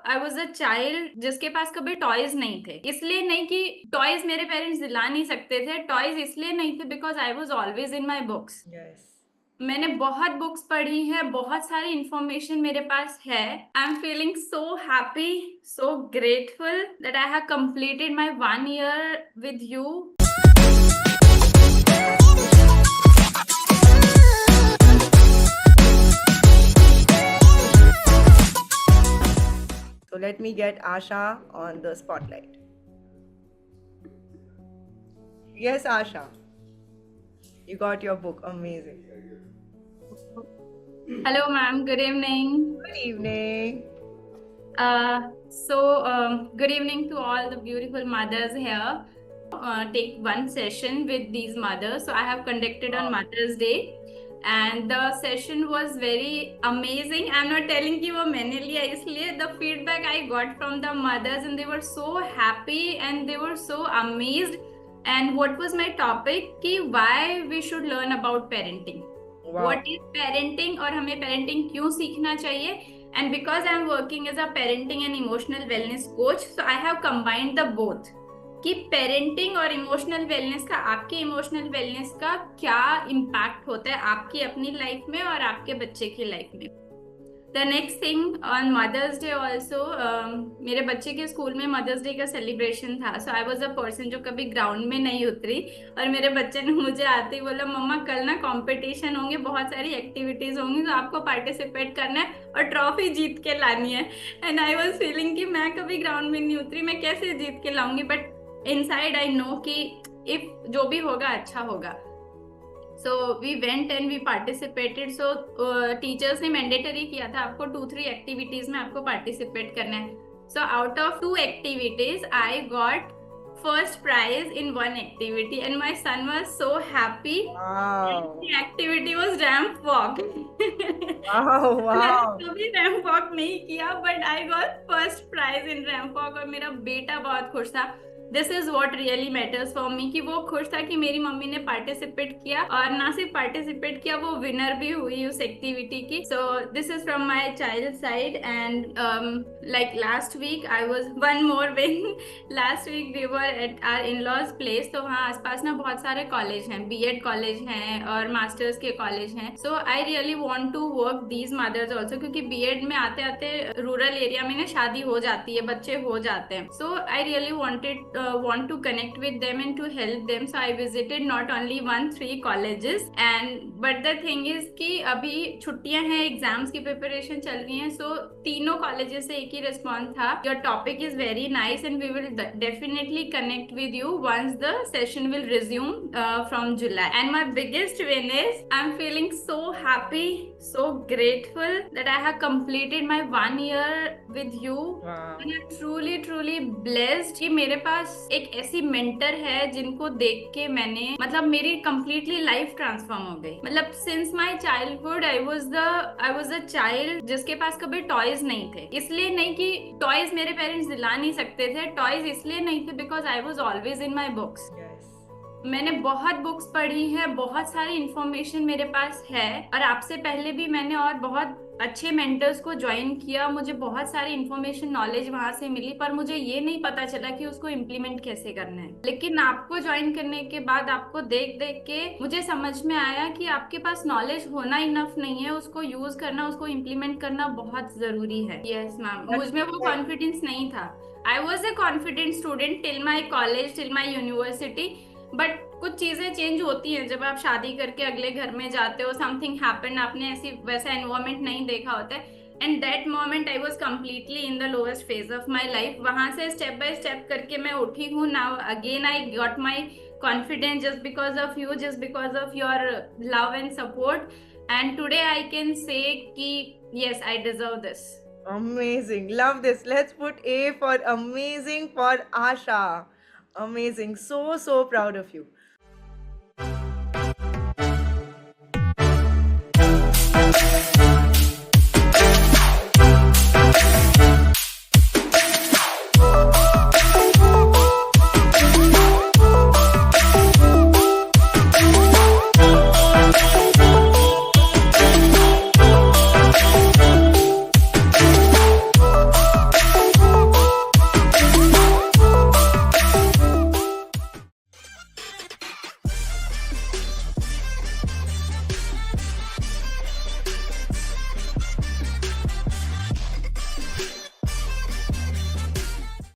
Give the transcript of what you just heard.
I was a child जिसके पास कभी toys नहीं थे। इसलिए नहीं कि टॉयज मेरे पेरेंट्स दिला नहीं सकते थे, टॉयज इसलिए नहीं थे because I was always in my books. Yes. मैंने बहुत बुक्स पढ़ी है, बहुत सारी इंफॉर्मेशन मेरे पास है। आई am feeling so happy, so grateful that I have completed my 1 year with you. So let me get Asha on the spotlight. Yes, Asha. You got your book. Amazing. Hello, ma'am. Good evening. Good evening. Good evening to all the beautiful mothers here. Take one session with these mothers. So I have conducted on Mother's Day, and the session was very amazing. I'm not telling you वो मैंने लिया इसलिए, the feedback I got from the mothers and they were so happy and they were so amazed. And what was my topic कि why we should learn about parenting. Wow. What is parenting और हमें parenting क्यों सीखना चाहिए. And because I'm working as a parenting and emotional wellness coach, so I have combined the both. कि parenting और emotional wellness का, आपके emotional wellness का क्या इम्पैक्ट होता है आपकी अपनी लाइफ में और आपके बच्चे की लाइफ में. The next thing on Mother's Day also, मेरे बच्चे के स्कूल में मदर्स डे का सेलिब्रेशन था. सो आई वॉज अ पर्सन जो कभी ग्राउंड में नहीं उतरी, और मेरे बच्चे ने मुझे आते ही बोला मम्मा कल ना कंपटीशन होंगे, बहुत सारी एक्टिविटीज होंगी, तो आपको पार्टिसिपेट करना है और ट्रॉफी जीत के लानी है. एंड आई वॉज फीलिंग कि मैं कभी ग्राउंड में नहीं उतरी, मैं कैसे जीत के लाऊंगी. बट इनसाइड आई नो कि इफ जो भी होगा अच्छा होगा. So we went and we participated. So teachers ने मैंडेटरी किया था आपको 2-3 एक्टिविटीज में आपको पार्टिसिपेट करना है. So out of 2 activities I got first prize in 1 activity and my son was so happy. Wow. And the activity was ramp walk. Wow, wow. मैंने कभी रैम्प वॉक नहीं किया but I got first prize in ramp walk और मेरा बेटा बहुत खुश था. This is what really matters for me कि वो खुश था कि मेरी मम्मी ने पार्टिसिपेट किया, और ना सिर्फ पार्टिसिपेट किया, वो विनर भी हुई उस एक्टिविटी की. So this is from my child side. And like last week I was one more win. Last week we were at our in laws place. तो वहाँ आसपास ना बहुत सारे कॉलेज हैं, बीएड कॉलेज हैं और मास्टर्स के कॉलेज हैं. So I really want to work these mothers also, क्योंकि बीएड में आते आते रूरल एरिया में ना शादी हो जाती है, बच्चे हो जाते हैं. So I really want to connect with them and to help them. So I visited not only 1-3 colleges, and but the thing is कि अभी छुट्टियां हैं, एग्जाम्स की प्रिपरेशन चल रही हैं. सो तीनों कॉलेजेस से एक ही रिस्पॉन्स था, your topic is very nice and we will definitely connect with you once the session will resume from July. And my biggest win is I am feeling so happy, so grateful that I have completed my 1 year with you. And I'm truly truly blessed कि मेरे पास एक ऐसी mentor है जिनको देख के मैंने, मतलब मेरी कंप्लीटली लाइफ ट्रांसफॉर्म हो गई. मतलब since my childhood I was a child जिसके पास कभी टॉयज नहीं थे. इसलिए नहीं कि टॉयज मेरे पेरेंट्स दिला नहीं सकते थे, टॉयज इसलिए नहीं थे because I was always in my books. मैंने बहुत बुक्स पढ़ी है, बहुत सारी इंफॉर्मेशन मेरे पास है, और आपसे पहले भी मैंने और बहुत अच्छे मेंटर्स को ज्वाइन किया. मुझे बहुत सारी इंफॉर्मेशन नॉलेज वहां से मिली, पर मुझे ये नहीं पता चला कि उसको इम्प्लीमेंट कैसे करना है. लेकिन आपको ज्वाइन करने के बाद, आपको देख देख के मुझे समझ में आया कि आपके पास नॉलेज होना इनफ नहीं है, उसको यूज करना, उसको इम्प्लीमेंट करना बहुत जरूरी है. यस मैम, मुझ में वो कॉन्फिडेंस नहीं था. I was a confident student till my college, till my university. But कुछ चीजें चेंज होती हैं जब आप शादी करके अगले घर में जाते हो. समथिंग हैपेंड, आपने ऐसी वैसा एनवायरमेंट नहीं देखा होता है. And that moment I was completely in the lowest phase of my life. वहां से स्टेप बाय स्टेप करके मैं उठी हूँ. Now again I got my confidence just because of you, just because of your love and support. And today I can say कि yes, I deserve this. Amazing. Love this. Let's put A for amazing for Asha. Amazing. So proud of you.